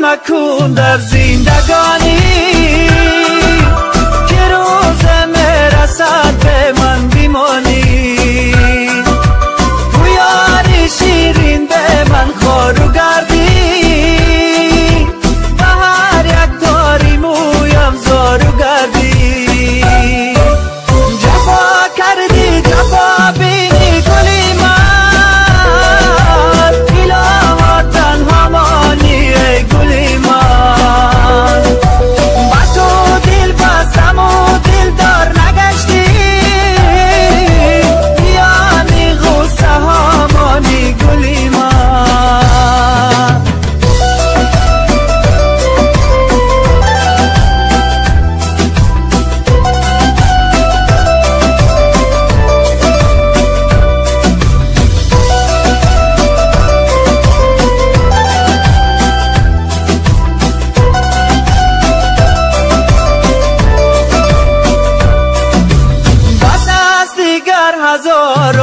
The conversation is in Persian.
مکن در زندگانی که روز میرسد به من بیمانی تو یاری شیرین به من خور و گردی به هر یک داری مویم زار و گردی جفا کردی جفا بینی گلی من الها تنها مانی ای گلی من با تو دل بستم و دل دار نگشتی بیانی غصه ها مانی گلی من هزار